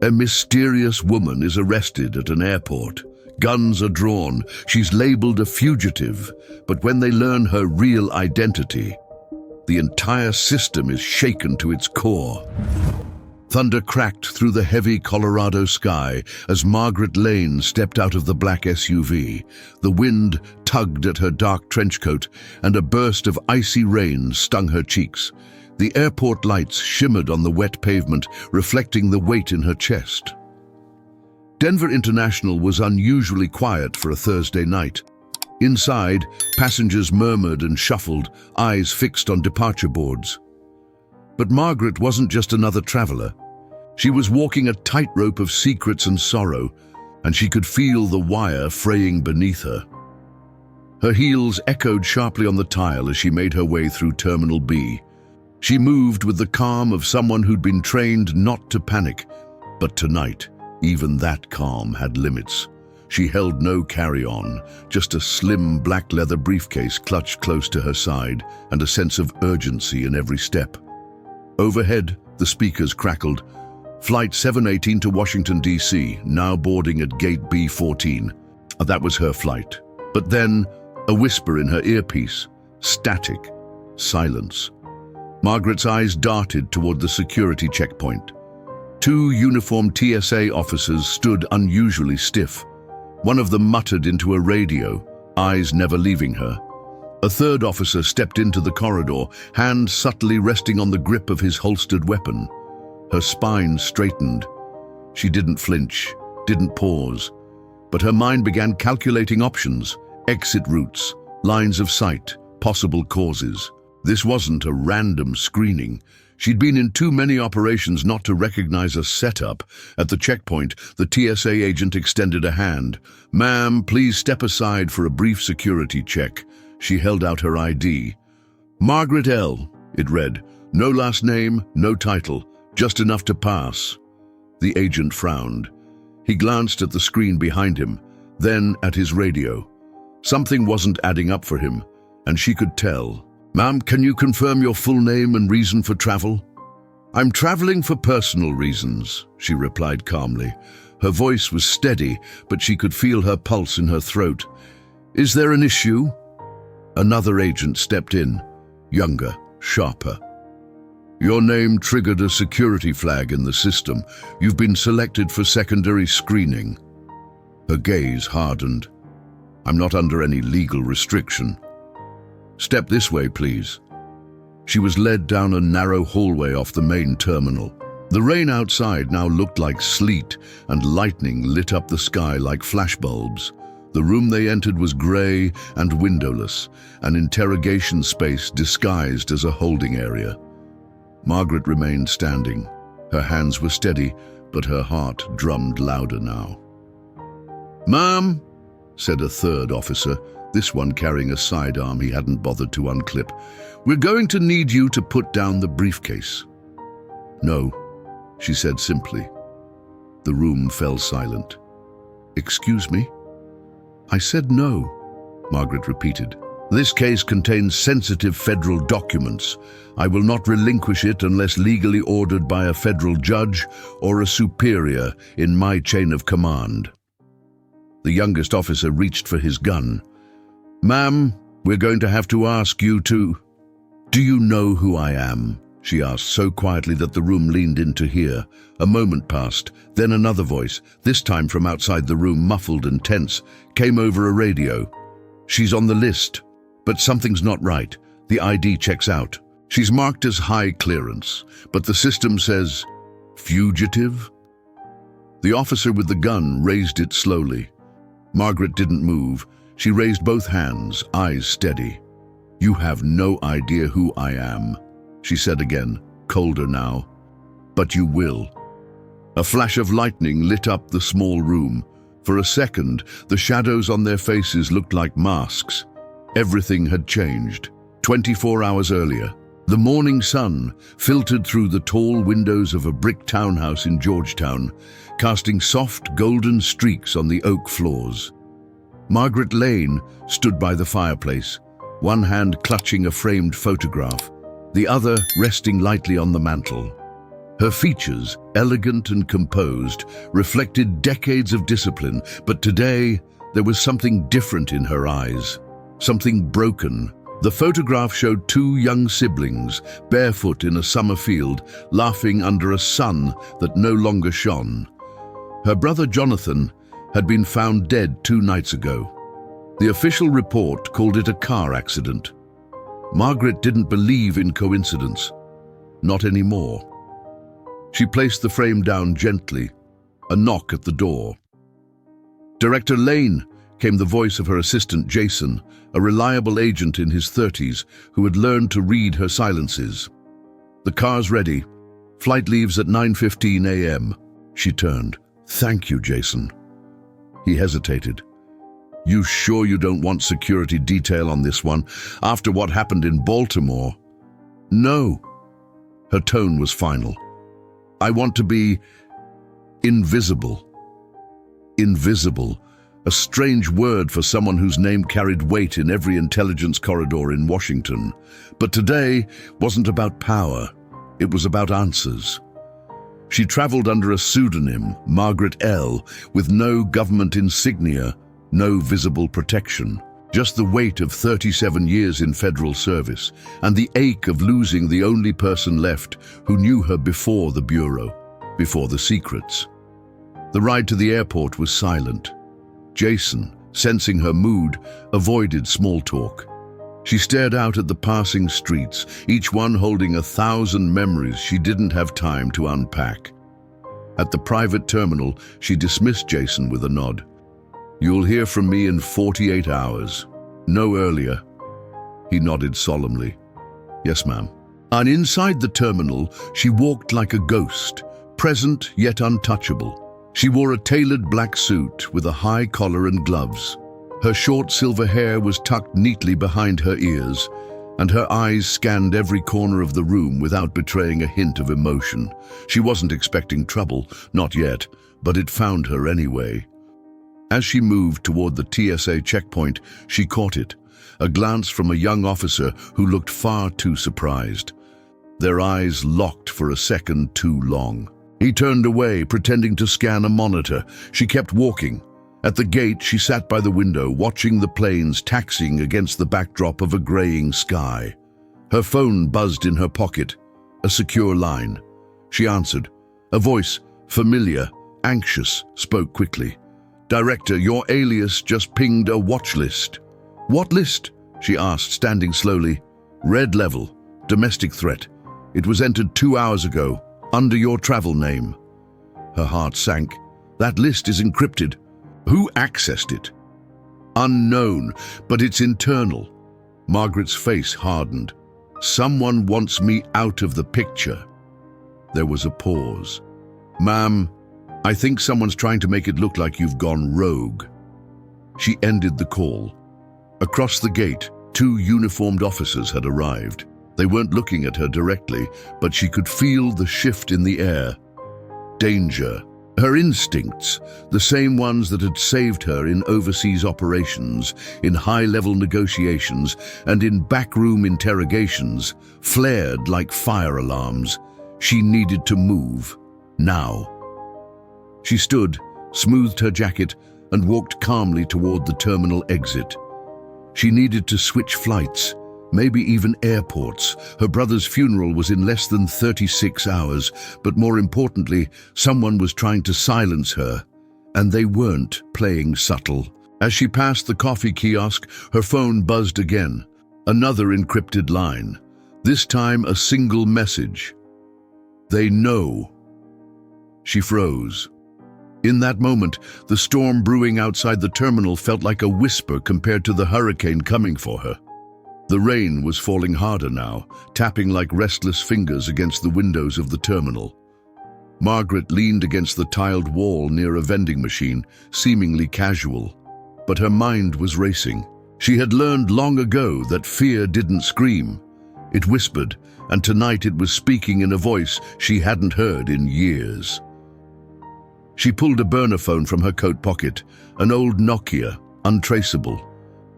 A mysterious woman is arrested at an airport. Guns are drawn. She's labeled a fugitive. But when they learn her real identity, the entire system is shaken to its core. Thunder cracked through the heavy Colorado sky as Margaret Lane stepped out of the black SUV. The wind tugged at her dark trench coat, and a burst of icy rain stung her cheeks. The airport lights shimmered on the wet pavement, reflecting the weight in her chest. Denver International was unusually quiet for a Thursday night. Inside, passengers murmured and shuffled, eyes fixed on departure boards. But Margaret wasn't just another traveler. She was walking a tightrope of secrets and sorrow, and she could feel the wire fraying beneath her. Her heels echoed sharply on the tile as she made her way through Terminal B. She moved with the calm of someone who'd been trained not to panic. But tonight, even that calm had limits. She held no carry-on, just a slim black leather briefcase clutched close to her side, and a sense of urgency in every step. Overhead, the speakers crackled. Flight 718 to Washington, D.C., now boarding at Gate B14. That was her flight. But then, a whisper in her earpiece. Static. Silence. Margaret's eyes darted toward the security checkpoint. Two uniformed TSA officers stood unusually stiff. One of them muttered into a radio, eyes never leaving her. A third officer stepped into the corridor, hand subtly resting on the grip of his holstered weapon. Her spine straightened. She didn't flinch, didn't pause, but her mind began calculating options, exit routes, lines of sight, possible causes. This wasn't a random screening. She'd been in too many operations not to recognize a setup. At the checkpoint, the TSA agent extended a hand. "Ma'am, please step aside for a brief security check." She held out her ID. "Margaret L.," it read. "No last name, no title, just enough to pass." The agent frowned. He glanced at the screen behind him, then at his radio. Something wasn't adding up for him, and she could tell. "Ma'am, can you confirm your full name and reason for travel?" "I'm traveling for personal reasons," she replied calmly. Her voice was steady, but she could feel her pulse in her throat. "Is there an issue?" Another agent stepped in, younger, sharper. "Your name triggered a security flag in the system. You've been selected for secondary screening." Her gaze hardened. "I'm not under any legal restriction." "Step this way, please." She was led down a narrow hallway off the main terminal. The rain outside now looked like sleet, and lightning lit up the sky like flashbulbs. The room they entered was grey and windowless, an interrogation space disguised as a holding area. Margaret remained standing. Her hands were steady, but her heart drummed louder now. "Ma'am," said a third officer, this one carrying a sidearm he hadn't bothered to unclip, "we're going to need you to put down the briefcase." "No," she said simply. The room fell silent. "Excuse me?" "I said no," Margaret repeated. "This case contains sensitive federal documents. I will not relinquish it unless legally ordered by a federal judge or a superior in my chain of command." The youngest officer reached for his gun. "Ma'am, we're going to have to ask you to—" "Do you know who I am?" she asked so quietly that the room leaned in to hear. A moment passed, then another voice, this time from outside the room, muffled and tense, came over a radio. "She's on the list, but something's not right. The ID checks out. She's marked as high clearance, but the system says, fugitive?" The officer with the gun raised it slowly. Margaret didn't move. She raised both hands, eyes steady. "You have no idea who I am," she said again, colder now. "But you will." A flash of lightning lit up the small room. For a second, the shadows on their faces looked like masks. Everything had changed. 24 hours earlier, the morning sun filtered through the tall windows of a brick townhouse in Georgetown, casting soft golden streaks on the oak floors. Margaret Lane stood by the fireplace, one hand clutching a framed photograph, the other resting lightly on the mantel. Her features, elegant and composed, reflected decades of discipline, but today there was something different in her eyes, something broken. The photograph showed two young siblings, barefoot in a summer field, laughing under a sun that no longer shone. Her brother Jonathan had been found dead 2 nights ago. The official report called it a car accident. Margaret didn't believe in coincidence. Not anymore. She placed the frame down gently. A knock at the door. "Director Lane," came the voice of her assistant Jason, a reliable agent in his 30s who had learned to read her silences. "The car's ready. Flight leaves at 9:15 a.m. She turned. "Thank you, Jason." He hesitated. "You sure you don't want security detail on this one, after what happened in Baltimore?" "No." Her tone was final. "I want to be invisible." Invisible, a strange word for someone whose name carried weight in every intelligence corridor in Washington. But today wasn't about power, it was about answers. She traveled under a pseudonym, Margaret L., with no government insignia, no visible protection. Just the weight of 37 years in federal service, and the ache of losing the only person left who knew her before the Bureau, before the secrets. The ride to the airport was silent. Jason, sensing her mood, avoided small talk. She stared out at the passing streets, each one holding 1,000 memories she didn't have time to unpack. At the private terminal, she dismissed Jason with a nod. "You'll hear from me in 48 hours. No earlier." He nodded solemnly. "Yes, ma'am." And inside the terminal, she walked like a ghost, present yet untouchable. She wore a tailored black suit with a high collar and gloves. Her short silver hair was tucked neatly behind her ears, and her eyes scanned every corner of the room without betraying a hint of emotion. She wasn't expecting trouble, not yet, but it found her anyway. As she moved toward the TSA checkpoint, she caught it, a glance from a young officer who looked far too surprised. Their eyes locked for a second too long. He turned away, pretending to scan a monitor. She kept walking. At the gate, she sat by the window, watching the planes taxiing against the backdrop of a graying sky. Her phone buzzed in her pocket, a secure line. She answered. A voice, familiar, anxious, spoke quickly. "Director, your alias just pinged a watch list." "What list?" she asked, standing slowly. "Red level, domestic threat. It was entered 2 hours ago, under your travel name." Her heart sank. "That list is encrypted. Who accessed it?" "Unknown, but it's internal." Margaret's face hardened. "Someone wants me out of the picture." There was a pause. "Ma'am, I think someone's trying to make it look like you've gone rogue." She ended the call. Across the gate, 2 uniformed officers had arrived. They weren't looking at her directly, but she could feel the shift in the air. Danger. Her instincts, the same ones that had saved her in overseas operations, in high-level negotiations, and in backroom interrogations, flared like fire alarms. She needed to move. Now. She stood, smoothed her jacket, and walked calmly toward the terminal exit. She needed to switch flights, maybe even airports. Her brother's funeral was in less than 36 hours, but more importantly, someone was trying to silence her, and they weren't playing subtle. As she passed the coffee kiosk, her phone buzzed again. Another encrypted line. This time a single message. "They know." She froze. In that moment, the storm brewing outside the terminal felt like a whisper compared to the hurricane coming for her. The rain was falling harder now, tapping like restless fingers against the windows of the terminal. Margaret leaned against the tiled wall near a vending machine, seemingly casual. But her mind was racing. She had learned long ago that fear didn't scream. It whispered, and tonight it was speaking in a voice she hadn't heard in years. She pulled a burner phone from her coat pocket, an old Nokia, untraceable.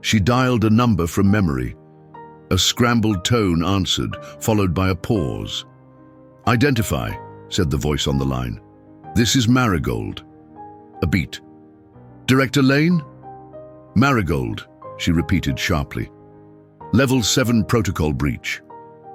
She dialed a number from memory. A scrambled tone answered, followed by a pause. "Identify," said the voice on the line. "This is Marigold." A beat. "Director Lane?" "Marigold," she repeated sharply. "Level 7 protocol breach.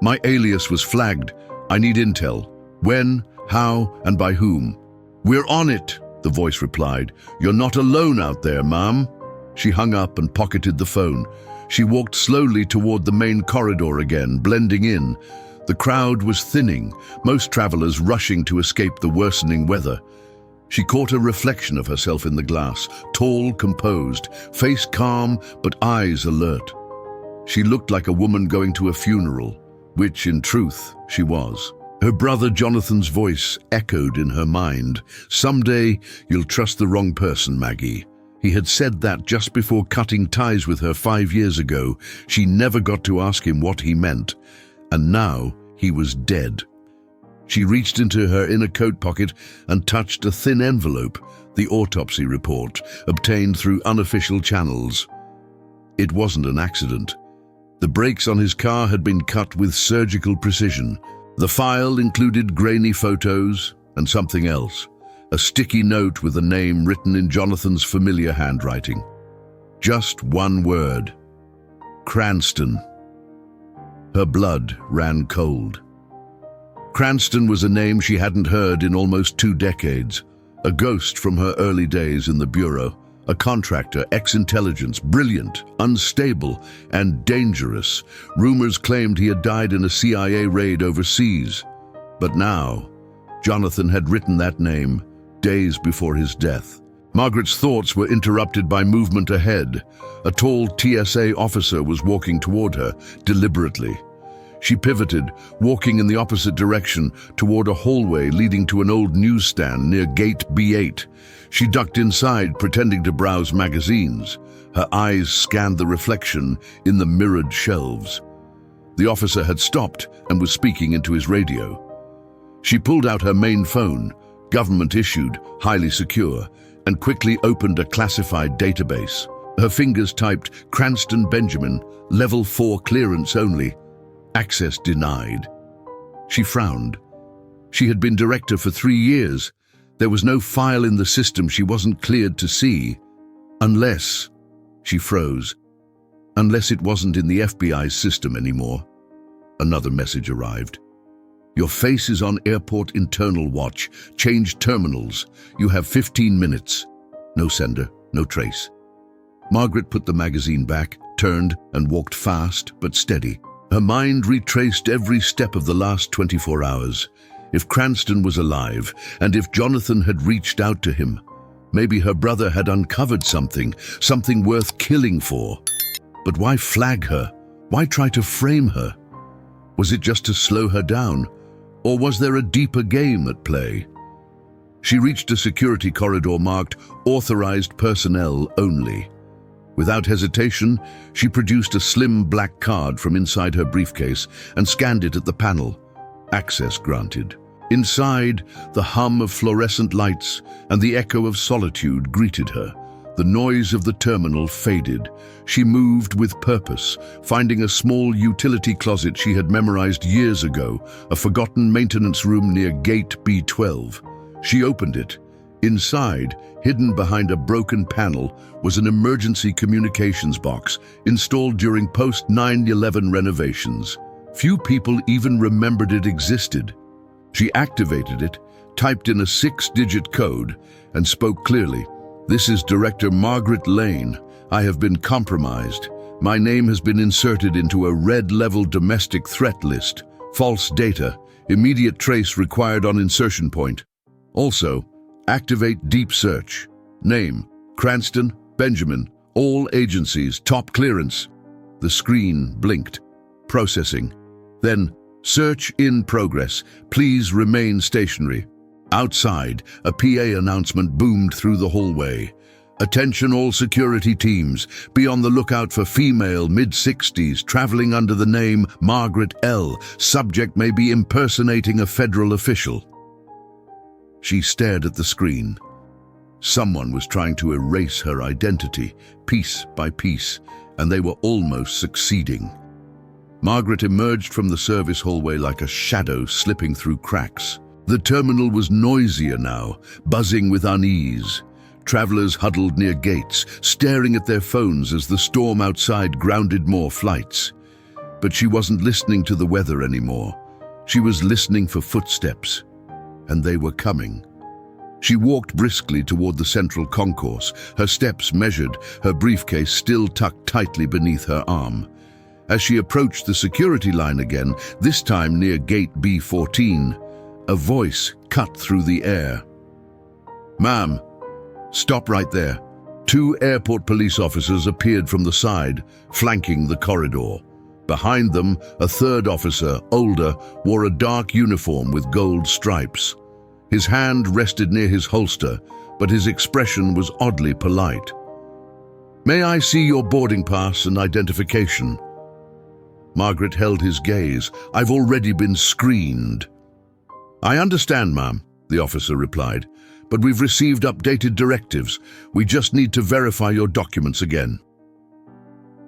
My alias was flagged. I need intel. When, how, and by whom?" "We're on it," the voice replied. "You're not alone out there, ma'am." She hung up and pocketed the phone. She walked slowly toward the main corridor again, blending in. The crowd was thinning, most travelers rushing to escape the worsening weather. She caught a reflection of herself in the glass, tall, composed, face calm, but eyes alert. She looked like a woman going to a funeral, which, in truth, she was. Her brother Jonathan's voice echoed in her mind. "Someday, you'll trust the wrong person, Maggie." He had said that just before cutting ties with her 5 years ago. She never got to ask him what he meant. And now he was dead. She reached into her inner coat pocket and touched a thin envelope, the autopsy report, obtained through unofficial channels. It wasn't an accident. The brakes on his car had been cut with surgical precision. The file included grainy photos and something else, a sticky note with a name written in Jonathan's familiar handwriting. Just one word: Cranston. Her blood ran cold. Cranston was a name she hadn't heard in almost 2 decades, a ghost from her early days in the Bureau, a contractor, ex-intelligence, brilliant, unstable, and dangerous. Rumors claimed he had died in a CIA raid overseas. But now, Jonathan had written that name days before his death. Margaret's thoughts were interrupted by movement ahead. A tall TSA officer was walking toward her, deliberately. She pivoted, walking in the opposite direction, toward a hallway leading to an old newsstand near Gate B8. She ducked inside, pretending to browse magazines. Her eyes scanned the reflection in the mirrored shelves. The officer had stopped and was speaking into his radio. She pulled out her main phone, government-issued, highly secure, and quickly opened a classified database. Her fingers typed Cranston Benjamin, level 4 clearance only. Access denied. She frowned. She had been director for 3 years. There was no file in the system she wasn't cleared to see. Unless, she froze, unless it wasn't in the FBI's system anymore. Another message arrived. Your face is on airport internal watch. Change terminals. You have 15 minutes. No sender, no trace. Margaret put the magazine back, turned, and walked fast but steady. Her mind retraced every step of the last 24 hours. If Cranston was alive, and if Jonathan had reached out to him, maybe her brother had uncovered something worth killing for. But why flag her? Why try to frame her? Was it just to slow her down? Or was there a deeper game at play? She reached a security corridor marked Authorized Personnel Only. Without hesitation, she produced a slim black card from inside her briefcase and scanned it at the panel. Access granted. Inside, the hum of fluorescent lights and the echo of solitude greeted her. The noise of the terminal faded. She moved with purpose, finding a small utility closet she had memorized years ago, a forgotten maintenance room near Gate B12. She opened it. Inside, hidden behind a broken panel, was an emergency communications box installed during post-9/11 renovations. Few people even remembered it existed. She activated it, typed in a 6-digit code, and spoke clearly. "This is Director Margaret Lane. I have been compromised. My name has been inserted into a red-level domestic threat list. False data. Immediate trace required on insertion point. Also, activate deep search. Name, Cranston, Benjamin. All agencies, top clearance." The screen blinked. Processing. Then, "Search in progress. Please remain stationary." Outside, a PA announcement boomed through the hallway. "Attention all security teams. Be on the lookout for female mid-60s traveling under the name Margaret L. Subject may be impersonating a federal official." She stared at the screen. Someone was trying to erase her identity, piece by piece, and they were almost succeeding. Margaret emerged from the service hallway like a shadow slipping through cracks. The terminal was noisier now, buzzing with unease. Travelers huddled near gates, staring at their phones as the storm outside grounded more flights. But she wasn't listening to the weather anymore. She was listening for footsteps, and they were coming. She walked briskly toward the central concourse, her steps measured, her briefcase still tucked tightly beneath her arm. As she approached the security line again, this time near gate B14, a voice cut through the air. "Ma'am, stop right there." Two airport police officers appeared from the side, flanking the corridor. Behind them, a third officer, older, wore a dark uniform with gold stripes. His hand rested near his holster, but his expression was oddly polite. "May I see your boarding pass and identification?" Margaret held his gaze. "I've already been screened." "I understand, ma'am," the officer replied, "but we've received updated directives. We just need to verify your documents again."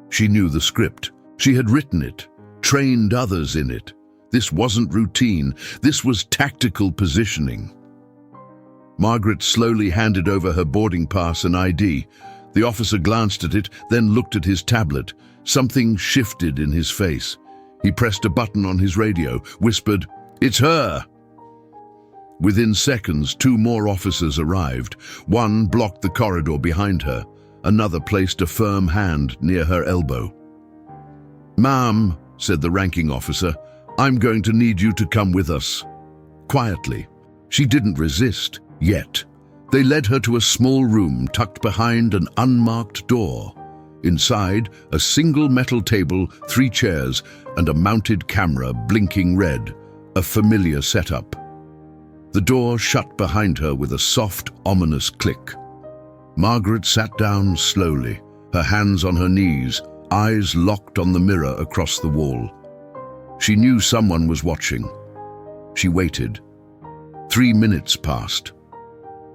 She knew the script. She had written it, trained others in it. This wasn't routine. This was tactical positioning. Margaret slowly handed over her boarding pass and ID. The officer glanced at it, then looked at his tablet. Something shifted in his face. He pressed a button on his radio, whispered, "It's her!" Within seconds, two more officers arrived. One blocked the corridor behind her. Another placed a firm hand near her elbow. "Ma'am," said the ranking officer, "I'm going to need you to come with us." Quietly. She didn't resist, yet. They led her to a small room tucked behind an unmarked door. Inside, a single metal table, 3 chairs, and a mounted camera blinking red, a familiar setup. The door shut behind her with a soft, ominous click. Margaret sat down slowly, her hands on her knees, eyes locked on the mirror across the wall. She knew someone was watching. She waited. 3 minutes passed.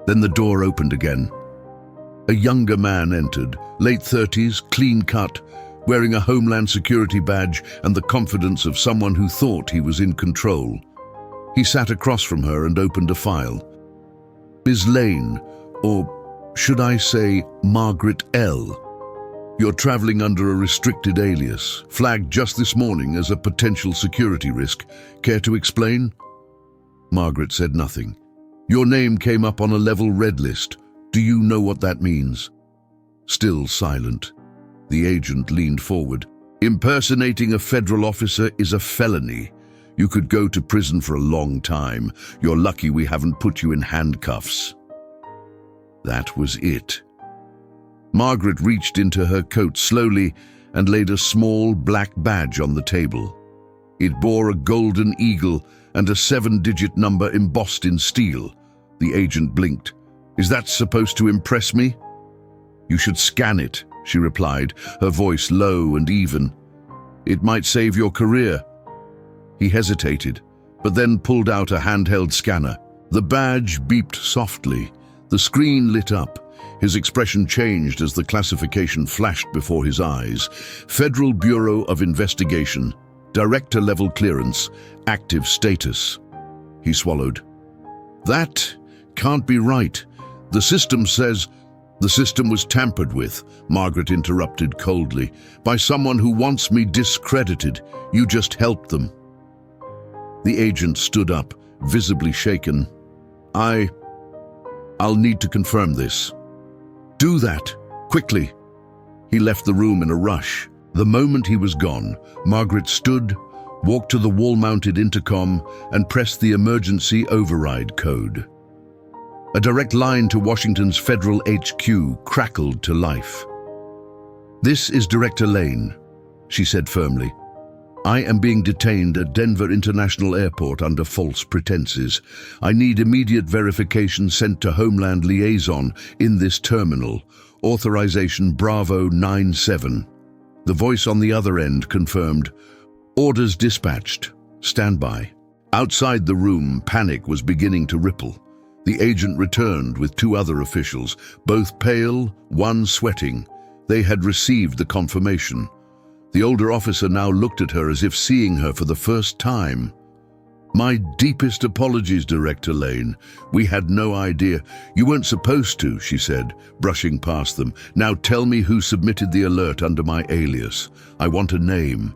Then the door opened again. A younger man entered, late 30s, clean-cut, wearing a Homeland Security badge and the confidence of someone who thought he was in control. He sat across from her and opened a file. "Ms. Lane, or should I say Margaret L., you're traveling under a restricted alias, flagged just this morning as a potential security risk. Care to explain?" Margaret said nothing. "Your name came up on a level red list. Do you know what that means?" Still silent. The agent leaned forward. "Impersonating a federal officer is a felony. You could go to prison for a long time. You're lucky we haven't put you in handcuffs." That was it. Margaret reached into her coat slowly and laid a small black badge on the table. It bore a golden eagle and a 7-digit number embossed in steel. The agent blinked. "Is that supposed to impress me?" "You should scan it," she replied, her voice low and even. "It might save your career." He hesitated, but then pulled out a handheld scanner. The badge beeped softly. The screen lit up. His expression changed as the classification flashed before his eyes. Federal Bureau of Investigation, Director-level clearance, active status. He swallowed. "That can't be right. The system says—" "The system was tampered with," Margaret interrupted coldly, "by someone who wants me discredited. You just helped them." The agent stood up, visibly shaken. I'll need to confirm this." "Do that, quickly." He left the room in a rush. The moment he was gone, Margaret stood, walked to the wall-mounted intercom, and pressed the emergency override code. A direct line to Washington's federal HQ crackled to life. "This is Director Lane," she said firmly. "I am being detained at Denver International Airport under false pretenses. I need immediate verification sent to Homeland Liaison in this terminal. Authorization Bravo 97. The voice on the other end confirmed, "Orders dispatched. Stand by." Outside the room, panic was beginning to ripple. The agent returned with 2 other officials, both pale, one sweating. They had received the confirmation. The older officer now looked at her as if seeing her for the first time. My deepest apologies, Director Lane. We had no idea. You weren't supposed to, she said, brushing past them. Now tell me who submitted the alert under my alias. I want a name.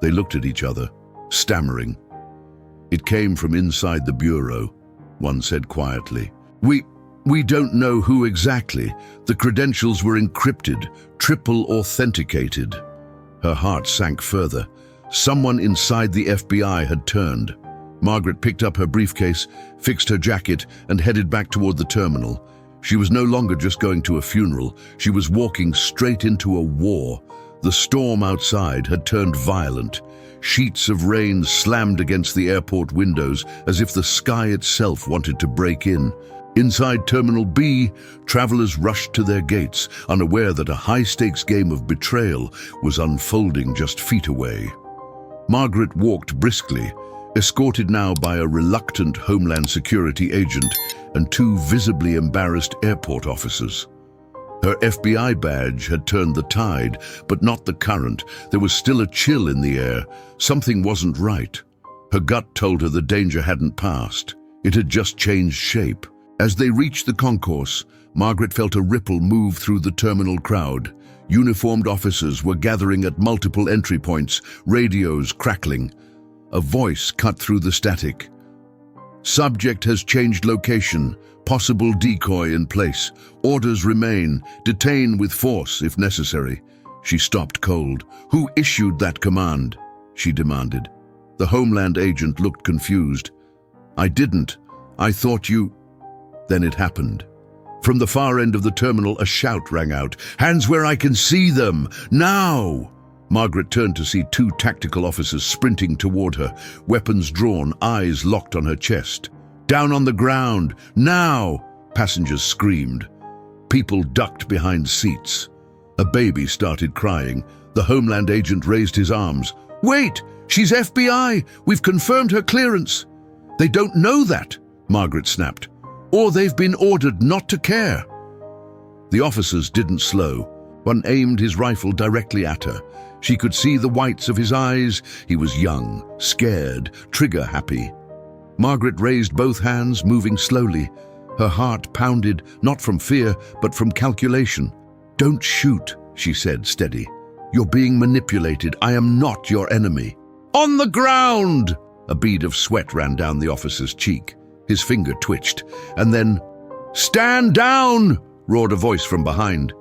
They looked at each other, stammering. It came from inside the bureau, one said quietly. We don't know who exactly. The credentials were encrypted, triple authenticated. Her heart sank further. Someone inside the FBI had turned. Margaret picked up her briefcase, fixed her jacket, and headed back toward the terminal. She was no longer just going to a funeral. She was walking straight into a war. The storm outside had turned violent. Sheets of rain slammed against the airport windows as if the sky itself wanted to break in. Inside Terminal B, travelers rushed to their gates, unaware that a high-stakes game of betrayal was unfolding just feet away. Margaret walked briskly, escorted now by a reluctant Homeland Security agent and two visibly embarrassed airport officers. Her FBI badge had turned the tide, but not the current. There was still a chill in the air. Something wasn't right. Her gut told her the danger hadn't passed. It had just changed shape. As they reached the concourse, Margaret felt a ripple move through the terminal crowd. Uniformed officers were gathering at multiple entry points, radios crackling. A voice cut through the static. Subject has changed location. Possible decoy in place. Orders remain. Detain with force if necessary. She stopped cold. Who issued that command? She demanded. The Homeland agent looked confused. I didn't. I thought you... Then it happened. From the far end of the terminal, a shout rang out. Hands where I can see them! Now! Margaret turned to see two tactical officers sprinting toward her, weapons drawn, eyes locked on her chest. Down on the ground! Now! Passengers screamed. People ducked behind seats. A baby started crying. The Homeland agent raised his arms. Wait! She's FBI! We've confirmed her clearance! They don't know that, Margaret snapped. Or they've been ordered not to care. The officers didn't slow. One aimed his rifle directly at her. She could see the whites of his eyes. He was young, scared, trigger-happy. Margaret raised both hands, moving slowly. Her heart pounded, not from fear, but from calculation. Don't shoot, she said, steady. You're being manipulated. I am not your enemy. On the ground! A bead of sweat ran down the officer's cheek. His finger twitched, and then, Stand down! Roared a voice from behind.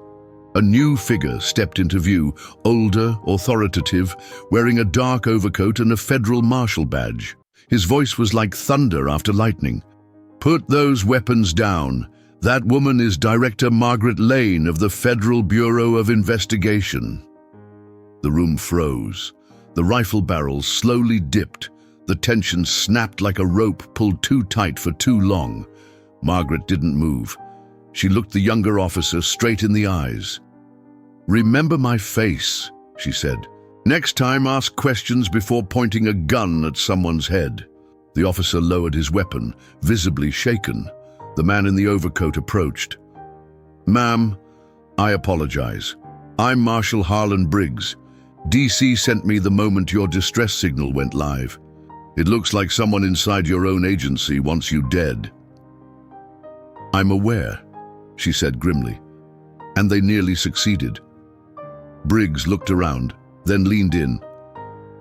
A new figure stepped into view, older, authoritative, wearing a dark overcoat and a federal marshal badge. His voice was like thunder after lightning. Put those weapons down. That woman is Director Margaret Lane of the Federal Bureau of Investigation. The room froze. The rifle barrels slowly dipped. The tension snapped like a rope pulled too tight for too long. Margaret didn't move. She looked the younger officer straight in the eyes. Remember my face, she said. Next time ask questions before pointing a gun at someone's head. The officer lowered his weapon, visibly shaken. The man in the overcoat approached. Ma'am, I apologize. I'm Marshal Harlan Briggs. DC sent me the moment your distress signal went live. It looks like someone inside your own agency wants you dead. I'm aware, she said grimly, and they nearly succeeded. Briggs looked around, then leaned in.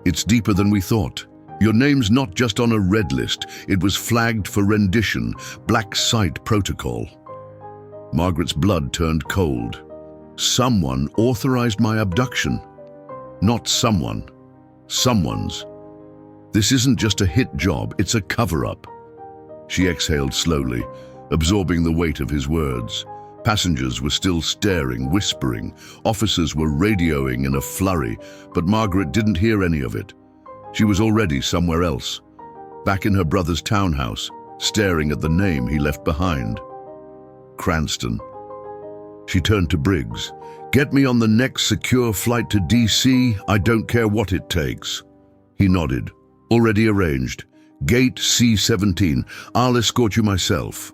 It's deeper than we thought. Your name's not just on a red list. It was flagged for rendition, black site protocol. Margaret's blood turned cold. Someone authorized my abduction. Not someone. Someone's. This isn't just a hit job, it's a cover-up. She exhaled slowly, absorbing the weight of his words. Passengers were still staring, whispering. Officers were radioing in a flurry, but Margaret didn't hear any of it. She was already somewhere else, back in her brother's townhouse, staring at the name he left behind. Cranston. She turned to Briggs. Get me on the next secure flight to DC. I don't care what it takes. He nodded. Already arranged. Gate C-17. I'll escort you myself.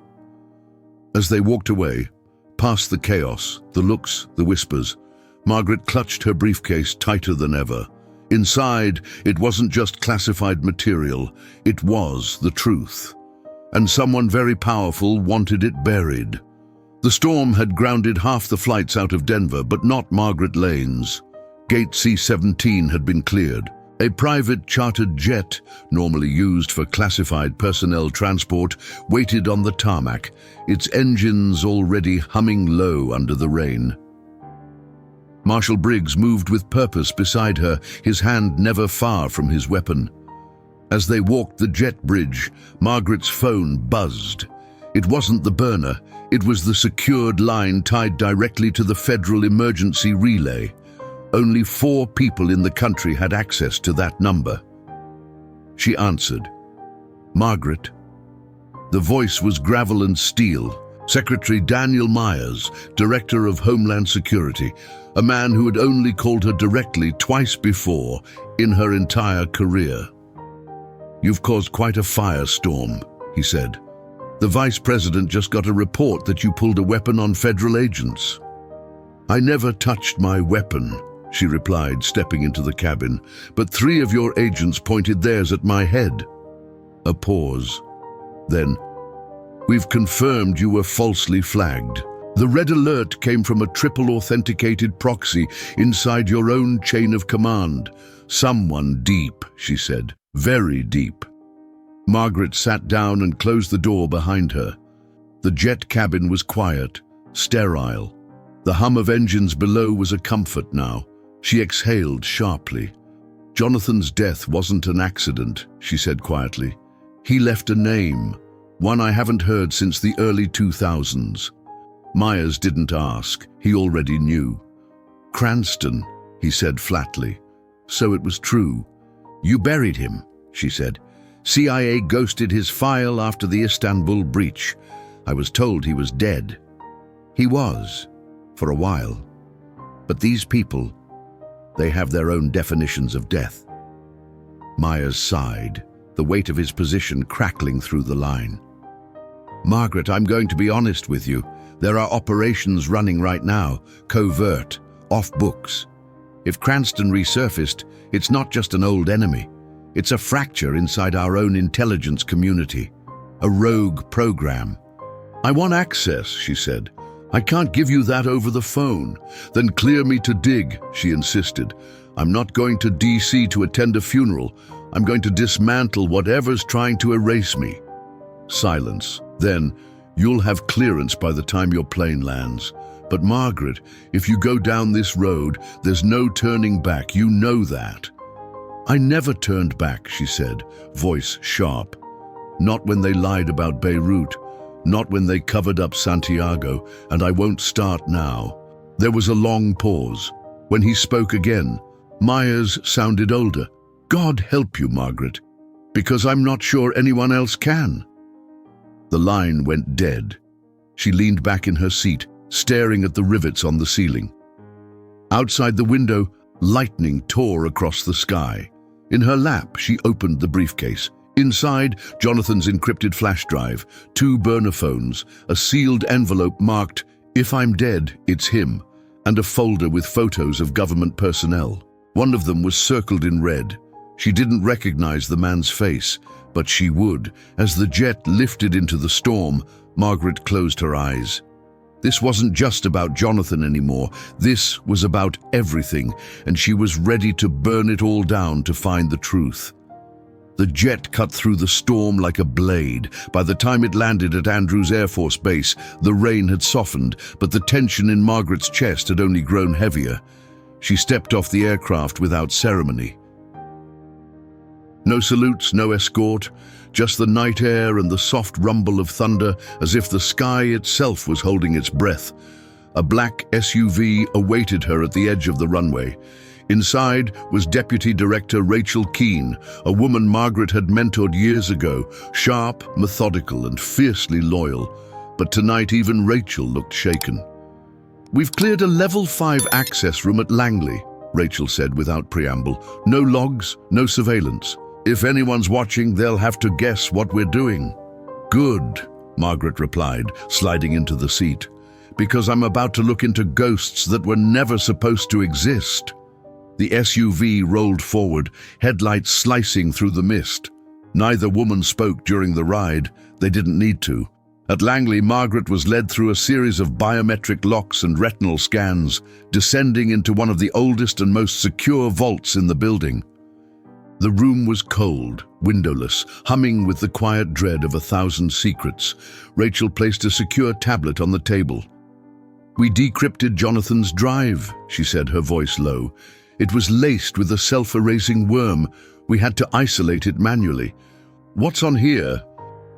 As they walked away, past the chaos, the looks, the whispers, Margaret clutched her briefcase tighter than ever. Inside, it wasn't just classified material, it was the truth. And someone very powerful wanted it buried. The storm had grounded half the flights out of Denver, but not Margaret Lane's. Gate C-17 had been cleared. A private chartered jet, normally used for classified personnel transport, waited on the tarmac, its engines already humming low under the rain. Marshal Briggs moved with purpose beside her, his hand never far from his weapon. As they walked the jet bridge, Margaret's phone buzzed. It wasn't the burner, it was the secured line tied directly to the federal emergency relay. Only 4 people in the country had access to that number. She answered. Margaret. The voice was gravel and steel. Secretary Daniel Myers, Director of Homeland Security, a man who had only called her directly twice before in her entire career. You've caused quite a firestorm, he said. The Vice President just got a report that you pulled a weapon on federal agents. I never touched my weapon, she replied, stepping into the cabin, but 3 of your agents pointed theirs at my head. A pause. Then, we've confirmed you were falsely flagged. The red alert came from a triple authenticated proxy inside your own chain of command. Someone deep, she said, very deep. Margaret sat down and closed the door behind her. The jet cabin was quiet, sterile. The hum of engines below was a comfort now. She exhaled sharply. Jonathan's death wasn't an accident, she said quietly. He left a name, one I haven't heard since the early 2000s. Myers didn't ask, he already knew. Cranston, he said flatly. So it was true. You buried him, she said. CIA ghosted his file after the Istanbul breach. I was told he was dead. He was, for a while. But these people, they have their own definitions of death. Myers sighed, the weight of his position crackling through the line. Margaret, I'm going to be honest with you. There are operations running right now, covert, off books. If Cranston resurfaced, it's not just an old enemy. It's a fracture inside our own intelligence community, a rogue program. I want access, she said. I can't give you that over the phone. Then clear me to dig, she insisted. I'm not going to DC to attend a funeral. I'm going to dismantle whatever's trying to erase me. Silence. Then, you'll have clearance by the time your plane lands. But Margaret, if you go down this road, there's no turning back. You know that. I never turned back, she said, voice sharp. Not when they lied about Beirut. Not when they covered up Santiago, and I won't start now. There was a long pause. When he spoke again, Myers sounded older. God help you, Margaret, because I'm not sure anyone else can. The line went dead. She leaned back in her seat, staring at the rivets on the ceiling. Outside the window, lightning tore across the sky. In her lap, she opened the briefcase. Inside, Jonathan's encrypted flash drive, 2 burner phones, a sealed envelope marked, "If I'm dead, it's him," and a folder with photos of government personnel. One of them was circled in red. She didn't recognize the man's face, but she would. As the jet lifted into the storm, Margaret closed her eyes. This wasn't just about Jonathan anymore. This was about everything, and she was ready to burn it all down to find the truth. The jet cut through the storm like a blade. By the time it landed at Andrews Air Force Base, the rain had softened, but the tension in Margaret's chest had only grown heavier. She stepped off the aircraft without ceremony. No salutes, no escort, just the night air and the soft rumble of thunder, as if the sky itself was holding its breath. A black SUV awaited her at the edge of the runway. Inside was Deputy Director Rachel Keene, a woman Margaret had mentored years ago, sharp, methodical, and fiercely loyal. But tonight even Rachel looked shaken. "We've cleared a level 5 access room at Langley," Rachel said without preamble. "No logs, no surveillance. If anyone's watching, they'll have to guess what we're doing." "Good," Margaret replied, sliding into the seat, "because I'm about to look into ghosts that were never supposed to exist." The SUV rolled forward, headlights slicing through the mist. Neither woman spoke during the ride. They didn't need to. At Langley, Margaret was led through a series of biometric locks and retinal scans, descending into one of the oldest and most secure vaults in the building. The room was cold, windowless, humming with the quiet dread of 1,000 secrets. Rachel placed a secure tablet on the table. "We decrypted Jonathan's drive," she said, her voice low. "It was laced with a self-erasing worm. We had to isolate it manually. What's on here?"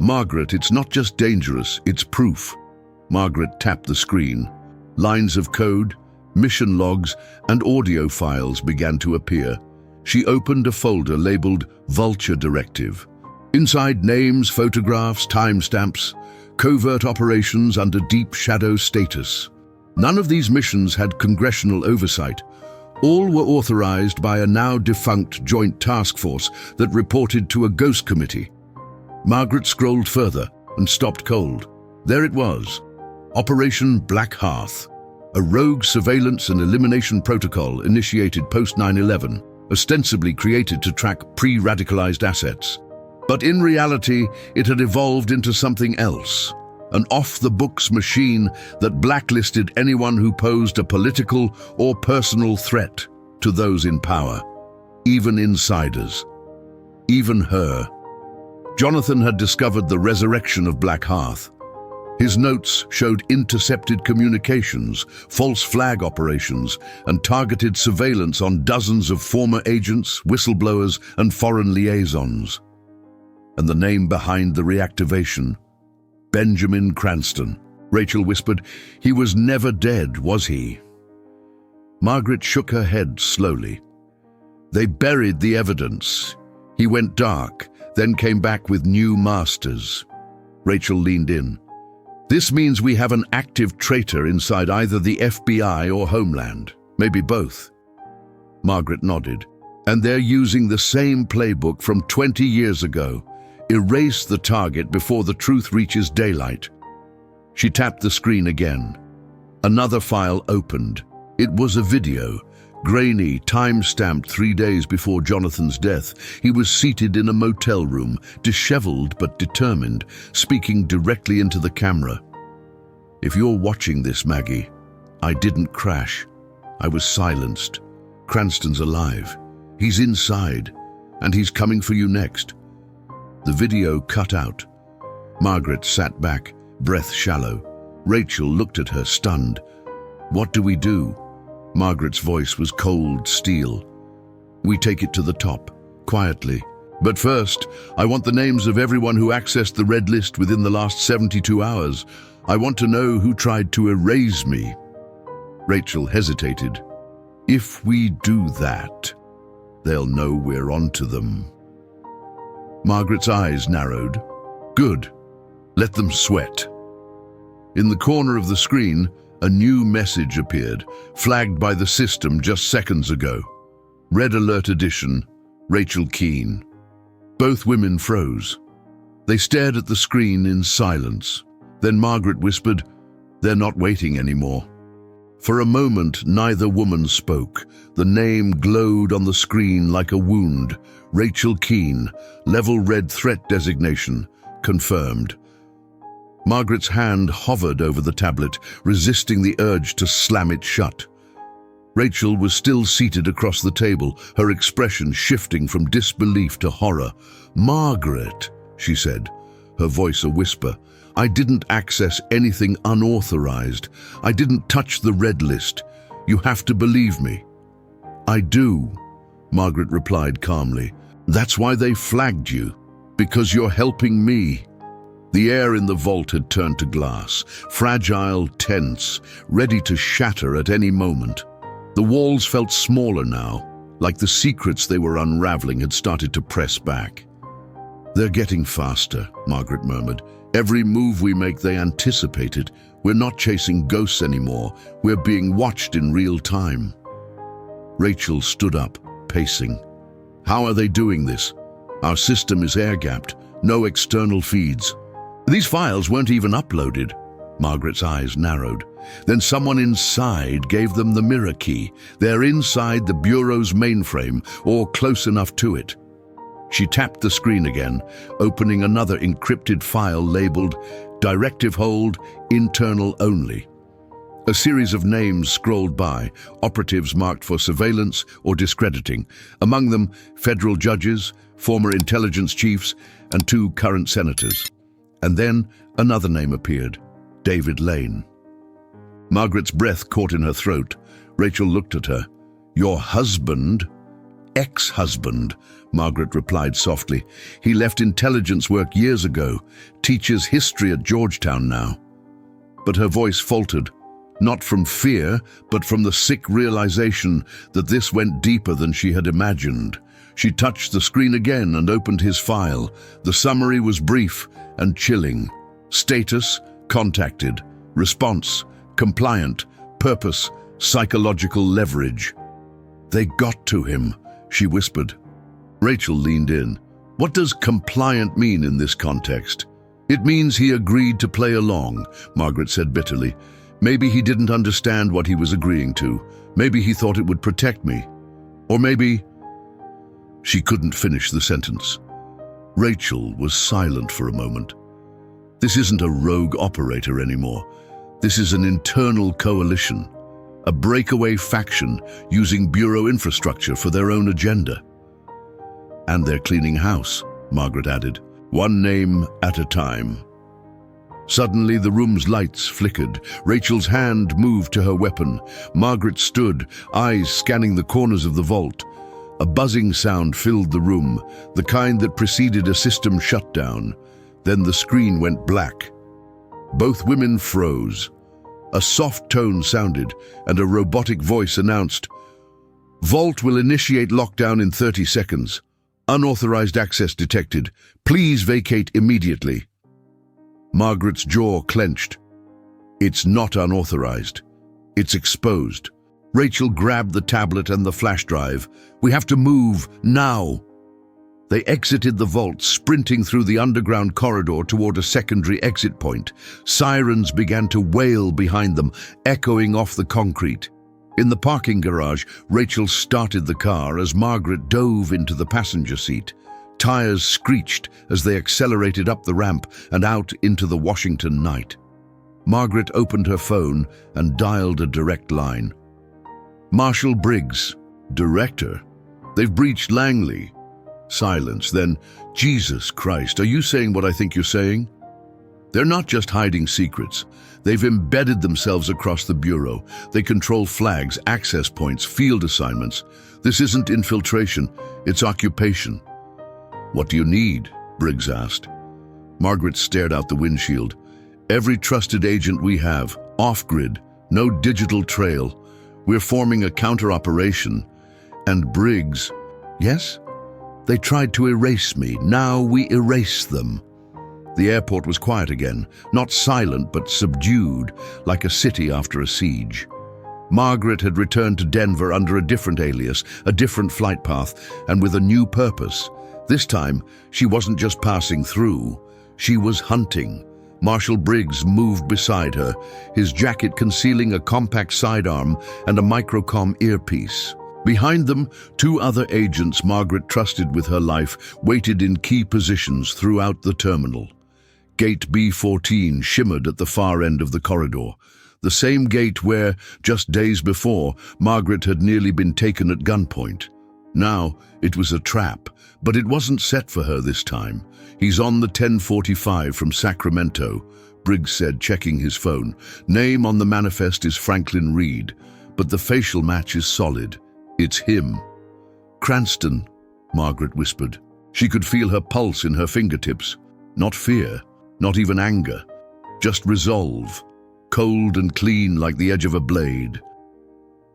"Margaret, it's not just dangerous, it's proof." Margaret tapped the screen. Lines of code, mission logs, and audio files began to appear. She opened a folder labeled Vulture Directive. Inside, names, photographs, timestamps, covert operations under deep shadow status. None of these missions had congressional oversight. All were authorized by a now-defunct joint task force that reported to a ghost committee. Margaret scrolled further and stopped cold. There it was, Operation Black Hearth, a rogue surveillance and elimination protocol initiated post-9/11, ostensibly created to track pre-radicalized assets. But in reality, it had evolved into something else, an off-the-books machine that blacklisted anyone who posed a political or personal threat to those in power, even insiders, even her. Jonathan had discovered the resurrection of Black Hearth. His notes showed intercepted communications, false flag operations, and targeted surveillance on dozens of former agents, whistleblowers, and foreign liaisons. And the name behind the reactivation: Benjamin Cranston. Rachel whispered, "He was never dead, was he?" Margaret shook her head slowly. "They buried the evidence. He went dark, then came back with new masters." Rachel leaned in. "This means we have an active traitor inside either the FBI or Homeland, maybe both." Margaret nodded. "And they're using the same playbook from 20 years ago. Erase the target before the truth reaches daylight." She tapped the screen again. Another file opened. It was a video, grainy, time-stamped 3 days before Jonathan's death. He was seated in a motel room, disheveled but determined, speaking directly into the camera. "If you're watching this, Maggie, I didn't crash. I was silenced. Cranston's alive. He's inside, and he's coming for you next." The video cut out. Margaret sat back, breath shallow. Rachel looked at her, stunned. "What do we do?" Margaret's voice was cold steel. "We take it to the top, quietly. But first, I want the names of everyone who accessed the red list within the last 72 hours. I want to know who tried to erase me." Rachel hesitated. "If we do that, they'll know we're onto them." Margaret's eyes narrowed. "Good. Let them sweat." In the corner of the screen, a new message appeared, flagged by the system just seconds ago. Red Alert Edition, Rachel Keane. Both women froze. They stared at the screen in silence. Then Margaret whispered, "They're not waiting anymore." For a moment, neither woman spoke. The name glowed on the screen like a wound. Rachel Keane, level red threat designation, confirmed. Margaret's hand hovered over the tablet, resisting the urge to slam it shut. Rachel was still seated across the table, her expression shifting from disbelief to horror. "Margaret," she said, her voice a whisper, "I didn't access anything unauthorized. I didn't touch the red list. You have to believe me." "I do," Margaret replied calmly. "That's why they flagged you, because you're helping me." The air in the vault had turned to glass, fragile, tense, ready to shatter at any moment. The walls felt smaller now, like the secrets they were unraveling had started to press back. "They're getting faster," Margaret murmured. "Every move we make, they anticipate it. We're not chasing ghosts anymore. We're being watched in real time." Rachel stood up, pacing. "How are they doing this? Our system is air-gapped, no external feeds. These files weren't even uploaded." Margaret's eyes narrowed. Then someone inside gave them the mirror key. They're inside the Bureau's mainframe, or close enough to it. She tapped the screen again, opening another encrypted file labeled Directive Hold, Internal Only. A series of names scrolled by, operatives marked for surveillance or discrediting, among them federal judges, former intelligence chiefs, and 2 current senators. And then another name appeared, David Lane. Margaret's breath caught in her throat. Rachel looked at her. "Your husband?" "Ex-husband," Margaret replied softly. "He left intelligence work years ago, teaches history at Georgetown now." But her voice faltered, not from fear, but from the sick realization that this went deeper than she had imagined. She touched the screen again and opened his file. The summary was brief and chilling. Status: contacted. Response: compliant. Purpose: psychological leverage. "They got to him," she whispered. Rachel leaned in. "What does compliant mean in this context?" "It means he agreed to play along," Margaret said bitterly. "Maybe he didn't understand what he was agreeing to. Maybe he thought it would protect me. Or maybe—" She couldn't finish the sentence. Rachel was silent for a moment. This isn't a rogue operator anymore. This is an internal coalition, a breakaway faction using Bureau infrastructure for their own agenda. "And they're cleaning house," Margaret added, "one name at a time." Suddenly, the room's lights flickered. Rachel's hand moved to her weapon. Margaret stood, eyes scanning the corners of the vault. A buzzing sound filled the room, the kind that preceded a system shutdown. Then the screen went black. Both women froze. A soft tone sounded, and a robotic voice announced, "Vault will initiate lockdown in 30 seconds. Unauthorized access detected. Please vacate immediately." Margaret's jaw clenched. "It's not unauthorized. It's exposed." Rachel grabbed the tablet and the flash drive. "We have to move, now." They exited the vault, sprinting through the underground corridor toward a secondary exit point. Sirens began to wail behind them, echoing off the concrete. In the parking garage, Rachel started the car as Margaret dove into the passenger seat. Tires screeched as they accelerated up the ramp and out into the Washington night. Margaret opened her phone and dialed a direct line. "Marshal Briggs." "Director? They've breached Langley." Silence. Then, "Jesus Christ, are you saying what I think you're saying?" "They're not just hiding secrets. They've embedded themselves across the Bureau. They control flags, access points, field assignments. This isn't infiltration, it's occupation." "What do you need?" Briggs asked. Margaret stared out the windshield. "Every trusted agent we have, off-grid, no digital trail. We're forming a counter-operation." "And Briggs—" "Yes? They tried to erase me. Now we erase them." The airport was quiet again, not silent but subdued, like a city after a siege. Margaret had returned to Denver under a different alias, a different flight path, and with a new purpose. This time, she wasn't just passing through, she was hunting. Marshal Briggs moved beside her, his jacket concealing a compact sidearm and a microcom earpiece. Behind them, 2 other agents Margaret trusted with her life waited in key positions throughout the terminal. Gate B14 shimmered at the far end of the corridor, the same gate where, just days before, Margaret had nearly been taken at gunpoint. Now, it was a trap, but it wasn't set for her this time. "He's on the 10:45 from Sacramento," Briggs said, checking his phone. "Name on the manifest is Franklin Reed, but the facial match is solid. It's him." "Cranston," Margaret whispered. She could feel her pulse in her fingertips. Not fear, not even anger, just resolve, cold and clean like the edge of a blade.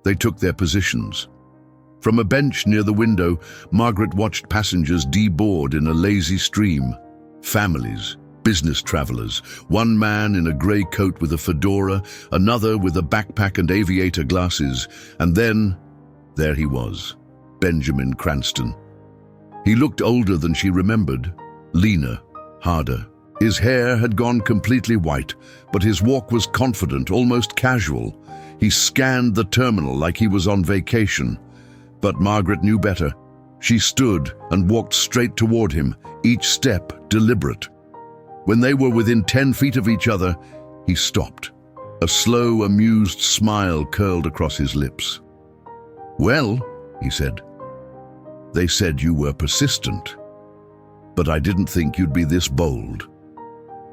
They took their positions. From a bench near the window, Margaret watched passengers deboard in a lazy stream. Families, business travelers, one man in a grey coat with a fedora, another with a backpack and aviator glasses, and then, there he was, Benjamin Cranston. He looked older than she remembered, leaner, harder, His hair had gone completely white, but his walk was confident, almost casual. He scanned the terminal like he was on vacation. But Margaret knew better. She stood and walked straight toward him, each step deliberate. When they were within 10 feet of each other, he stopped. A slow, amused smile curled across his lips. "Well," he said, "they said you were persistent. But I didn't think you'd be this bold."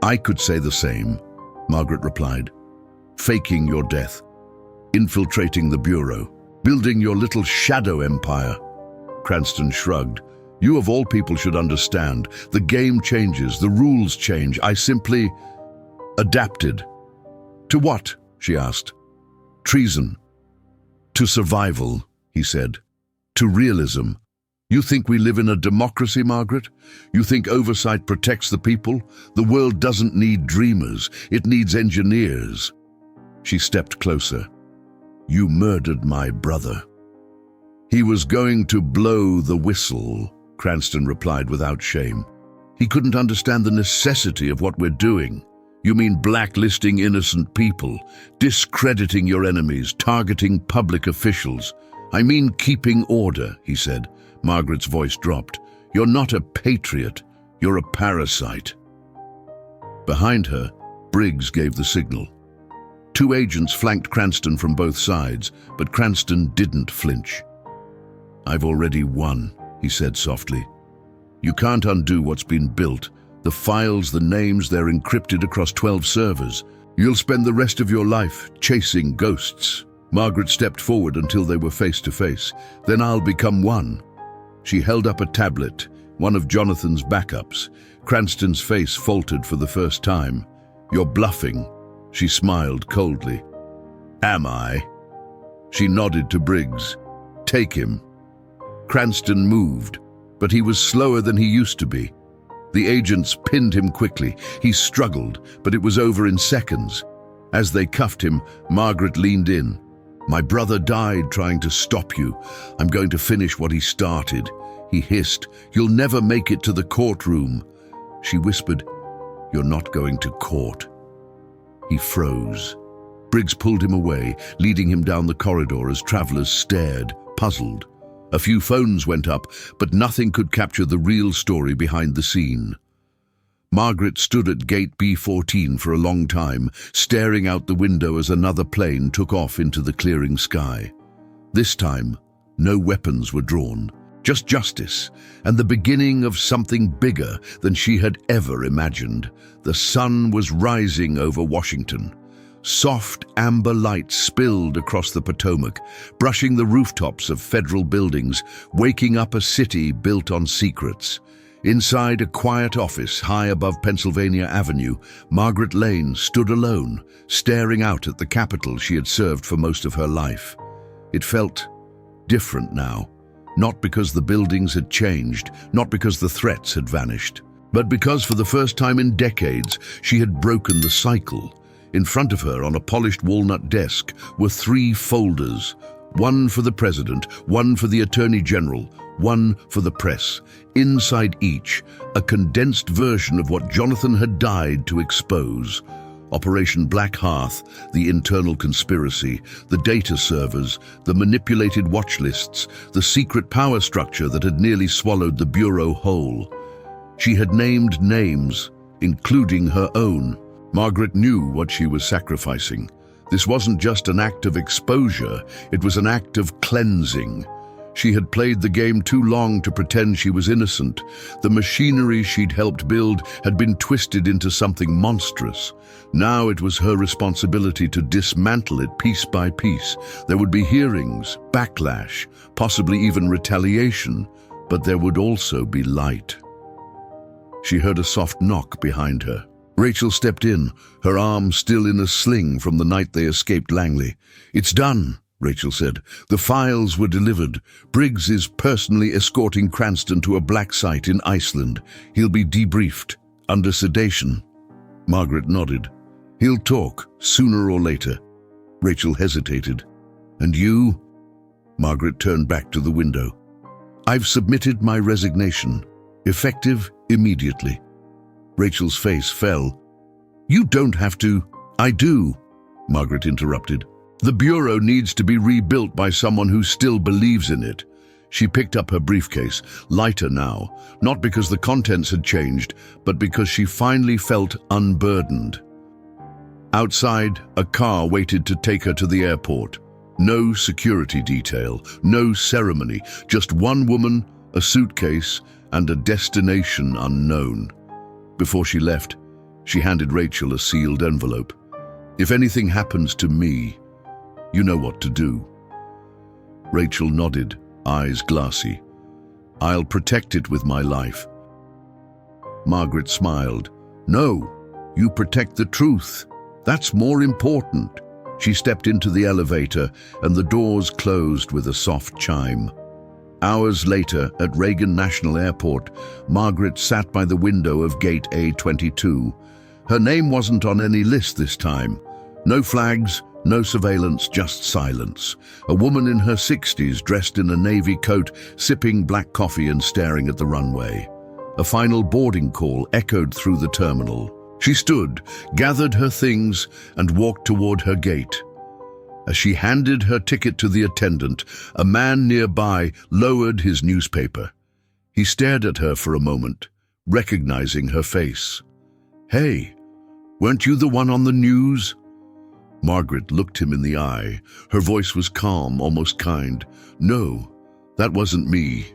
"I could say the same," Margaret replied. "Faking your death, infiltrating the Bureau, building your little shadow empire." Cranston shrugged. "You of all people should understand. The game changes, the rules change. I simply adapted." "To what?" she asked. "Treason. To survival," he said. "To realism. You think we live in a democracy, Margaret? You think oversight protects the people? The world doesn't need dreamers, it needs engineers." She stepped closer. "You murdered my brother." "He was going to blow the whistle," Cranston replied without shame. "He couldn't understand the necessity of what we're doing." "You mean blacklisting innocent people, discrediting your enemies, targeting public officials?" "I mean keeping order," he said. Margaret's voice dropped. "You're not a patriot, you're a parasite." Behind her, Briggs gave the signal. 2 agents flanked Cranston from both sides, but Cranston didn't flinch. "I've already won," he said softly. "You can't undo what's been built. The files, the names, they're encrypted across 12 servers. You'll spend the rest of your life chasing ghosts." Margaret stepped forward until they were face to face. "Then I'll become one." She held up a tablet, one of Jonathan's backups. Cranston's face faltered for the first time. "You're bluffing," she smiled coldly. "Am I?" She nodded to Briggs. "Take him." Cranston moved, but he was slower than he used to be. The agents pinned him quickly. He struggled, but it was over in seconds. As they cuffed him, Margaret leaned in. "My brother died trying to stop you. I'm going to finish what he started." He hissed. "You'll never make it to the courtroom." She whispered, "You're not going to court." He froze. Briggs pulled him away, leading him down the corridor as travelers stared, puzzled. A few phones went up, but nothing could capture the real story behind the scene. Margaret stood at gate B14 for a long time, staring out the window as another plane took off into the clearing sky. This time, no weapons were drawn, just justice, and the beginning of something bigger than she had ever imagined. The sun was rising over Washington. Soft amber light spilled across the Potomac, brushing the rooftops of federal buildings, waking up a city built on secrets. Inside a quiet office high above Pennsylvania Avenue, Margaret Lane stood alone, staring out at the Capitol she had served for most of her life. It felt different now, not because the buildings had changed, not because the threats had vanished, but because for the first time in decades she had broken the cycle. In front of her, on a polished walnut desk, were 3 folders, one for the president, one for the attorney general, one for the press. Inside each, a condensed version of what Jonathan had died to expose. Operation Black Hearth, the internal conspiracy, the data servers, the manipulated watch lists, the secret power structure that had nearly swallowed the Bureau whole. She had named names, including her own. Margaret knew what she was sacrificing. This wasn't just an act of exposure, it was an act of cleansing. She had played the game too long to pretend she was innocent. The machinery she'd helped build had been twisted into something monstrous. Now it was her responsibility to dismantle it piece by piece. There would be hearings, backlash, possibly even retaliation, but there would also be light. She heard a soft knock behind her. Rachel stepped in, her arm still in a sling from the night they escaped Langley. "It's done," Rachel said. "The files were delivered. Briggs is personally escorting Cranston to a black site in Iceland. He'll be debriefed, under sedation." Margaret nodded. "He'll talk, sooner or later." Rachel hesitated. "And you?" Margaret turned back to the window. "I've submitted my resignation, effective immediately." Rachel's face fell. "You don't have to." "I do," Margaret interrupted. "The bureau needs to be rebuilt by someone who still believes in it." She picked up her briefcase, lighter now, not because the contents had changed, but because she finally felt unburdened. Outside, a car waited to take her to the airport. No security detail, no ceremony, just one woman, a suitcase, and a destination unknown. Before she left, she handed Rachel a sealed envelope. "If anything happens to me, you know what to do." Rachel nodded, eyes glassy. "I'll protect it with my life." Margaret smiled. "No, you protect the truth. That's more important." She stepped into the elevator and the doors closed with a soft chime. Hours later, at Reagan National Airport, Margaret sat by the window of Gate A22. Her name wasn't on any list this time. No flags, no surveillance, just silence. A woman in her 60s, dressed in a navy coat, sipping black coffee and staring at the runway. A final boarding call echoed through the terminal. She stood, gathered her things, and walked toward her gate. As she handed her ticket to the attendant, a man nearby lowered his newspaper. He stared at her for a moment, recognizing her face. "Hey, weren't you the one on the news?" Margaret looked him in the eye. Her voice was calm, almost kind. "No, that wasn't me."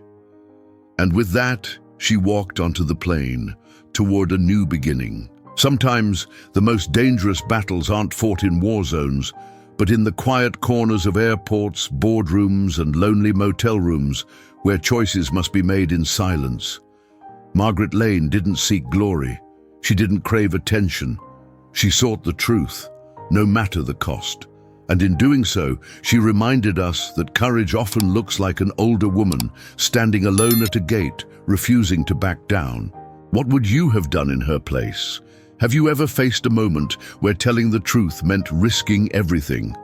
And with that, she walked onto the plane, toward a new beginning. Sometimes the most dangerous battles aren't fought in war zones, but in the quiet corners of airports, boardrooms, and lonely motel rooms, where choices must be made in silence. Margaret Lane didn't seek glory. She didn't crave attention. She sought the truth, no matter the cost. And in doing so, she reminded us that courage often looks like an older woman standing alone at a gate, refusing to back down. What would you have done in her place? Have you ever faced a moment where telling the truth meant risking everything?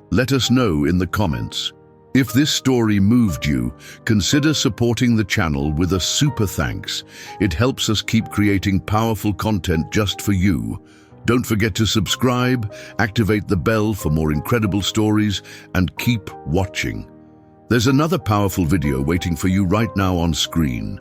Let us know in the comments. If this story moved you, consider supporting the channel with a super thanks. It helps us keep creating powerful content just for you. Don't forget to subscribe, activate the bell for more incredible stories, and keep watching. There's another powerful video waiting for you right now on screen.